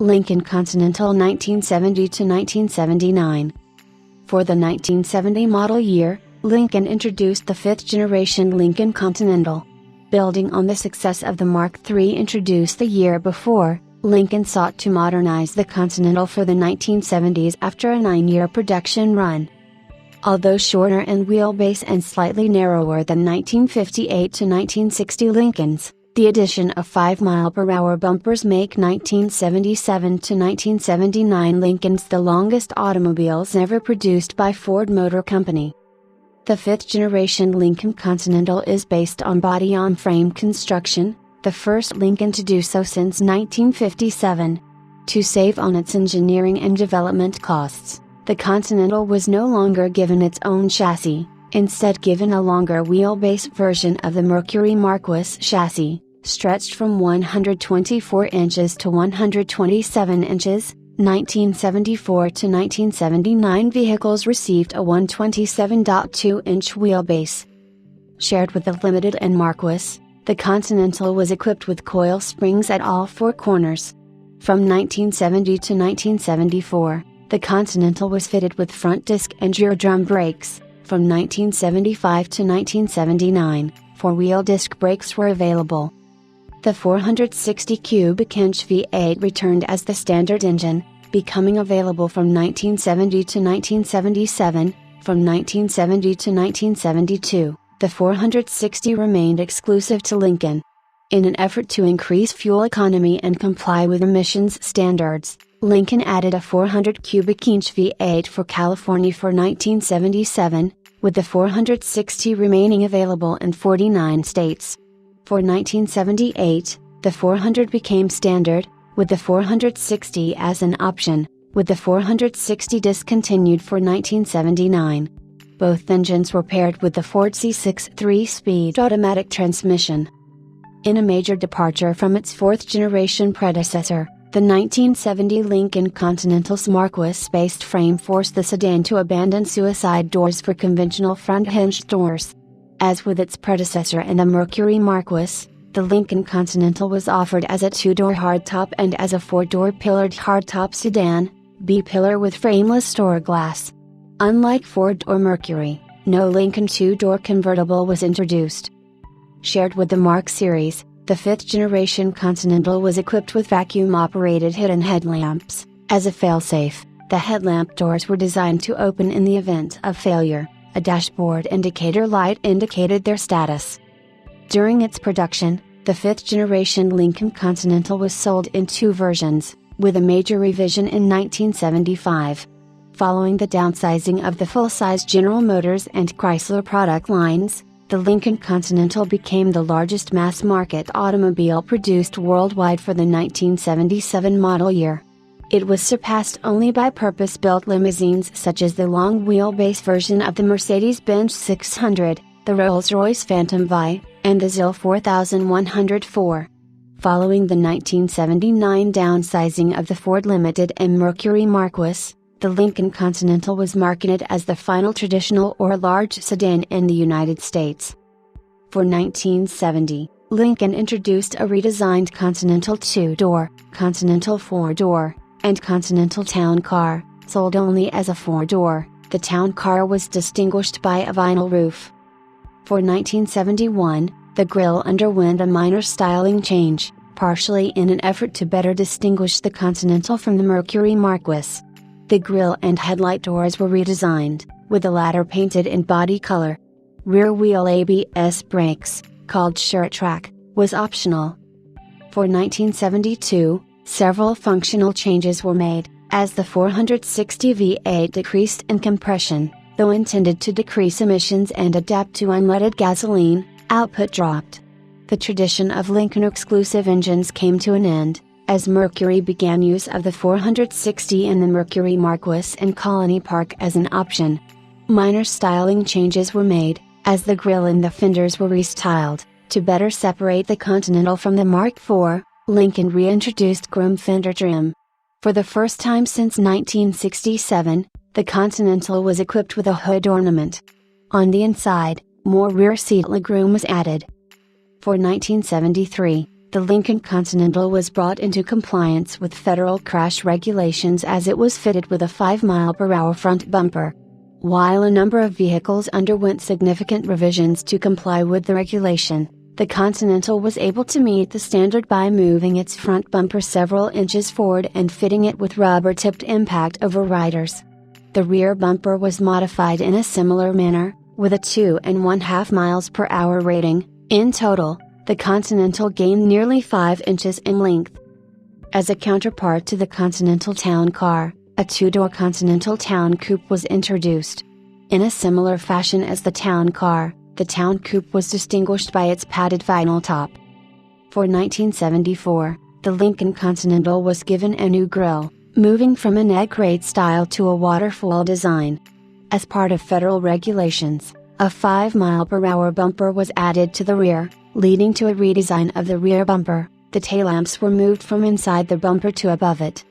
Lincoln Continental 1970 to 1979. For the 1970 model year, Lincoln introduced the fifth-generation Lincoln Continental. Building on the success of the Mark III introduced the year before, Lincoln sought to modernize the Continental for the 1970s after a 9-year production run. Although shorter in wheelbase and slightly narrower than 1958 to 1960 Lincolns, the addition of 5-mile-per-hour bumpers make 1977 to 1979 Lincolns the longest automobiles ever produced by Ford Motor Company. The fifth-generation Lincoln Continental is based on body-on-frame construction, the first Lincoln to do so since 1957. To save on its engineering and development costs, the Continental was no longer given its own chassis, instead given a longer wheelbase version of the Mercury Marquis chassis, stretched from 124 inches to 127 inches. 1974 to 1979 vehicles received a 127.2-inch wheelbase. Shared with the Limited and Marquis, the Continental was equipped with coil springs at all four corners. From 1970 to 1974, the Continental was fitted with front disc and rear drum brakes. From 1975 to 1979, four-wheel disc brakes were available. The 460 cubic inch V8 returned as the standard engine, becoming available from 1970 to 1977. From 1970 to 1972, the 460 remained exclusive to Lincoln. In an effort to increase fuel economy and comply with emissions standards, Lincoln added a 400 cubic inch V8 for California for 1977, with the 460 remaining available in 49 states. For 1978, the 400 became standard, with the 460 as an option, with the 460 discontinued for 1979. Both engines were paired with the Ford C6 3-speed automatic transmission. In a major departure from its fourth-generation predecessor, the 1970 Lincoln Continental's Marquis-based frame forced the sedan to abandon suicide doors for conventional front-hinged doors. As with its predecessor and the Mercury Marquis, the Lincoln Continental was offered as a 2-door hardtop and as a 4-door pillared hardtop sedan, B-pillar with frameless door glass. Unlike Ford or Mercury, no Lincoln 2-door convertible was introduced. Shared with the Mark series, the fifth-generation Continental was equipped with vacuum-operated hidden headlamps. As a failsafe, the headlamp doors were designed to open in the event of failure. A dashboard indicator light indicated their status. During its production, the fifth-generation Lincoln Continental was sold in two versions, with a major revision in 1975. Following the downsizing of the full-size General Motors and Chrysler product lines, the Lincoln Continental became the largest mass-market automobile produced worldwide for the 1977 model year. It was surpassed only by purpose-built limousines such as the long-wheelbase version of the Mercedes-Benz 600, the Rolls-Royce Phantom Vi, and the ZIL 4104. Following the 1979 downsizing of the Ford Limited and Mercury Marquis, the Lincoln Continental was marketed as the final traditional or large sedan in the United States. For 1970, Lincoln introduced a redesigned Continental 2-door, Continental 4-door, and Continental Town Car. Sold only as a 4-door, the Town Car was distinguished by a vinyl roof. For 1971, the grille underwent a minor styling change, partially in an effort to better distinguish the Continental from the Mercury Marquis. The grille and headlight doors were redesigned, with the latter painted in body color. Rear wheel ABS brakes, called SureTrack, was optional. For 1972, several functional changes were made, as the 460 V8 decreased in compression, though intended to decrease emissions and adapt to unleaded gasoline, output dropped. The tradition of Lincoln-exclusive engines came to an end, as Mercury began use of the 460 and the Mercury Marquis and Colony Park as an option. Minor styling changes were made, as the grille and the fenders were restyled, to better separate the Continental from the Mark IV. Lincoln reintroduced chrome fender trim. For the first time since 1967, the Continental was equipped with a hood ornament. On the inside, more rear seat legroom was added. For 1973, The Lincoln Continental was brought into compliance with federal crash regulations as it was fitted with a 5 mph front bumper. While a number of vehicles underwent significant revisions to comply with the regulation, the Continental was able to meet the standard by moving its front bumper several inches forward and fitting it with rubber-tipped impact overriders. The rear bumper was modified in a similar manner, with a 2.5 mph rating. In total, the Continental gained nearly 5 inches in length. As a counterpart to the Continental Town Car, a two-door Continental Town Coupe was introduced. In a similar fashion as the Town Car, the Town Coupe was distinguished by its padded vinyl top. For 1974, the Lincoln Continental was given a new grille, moving from an egg crate style to a waterfall design. As part of federal regulations, a 5 mph bumper was added to the rear, leading to a redesign of the rear bumper. The taillamps were moved from inside the bumper to above it.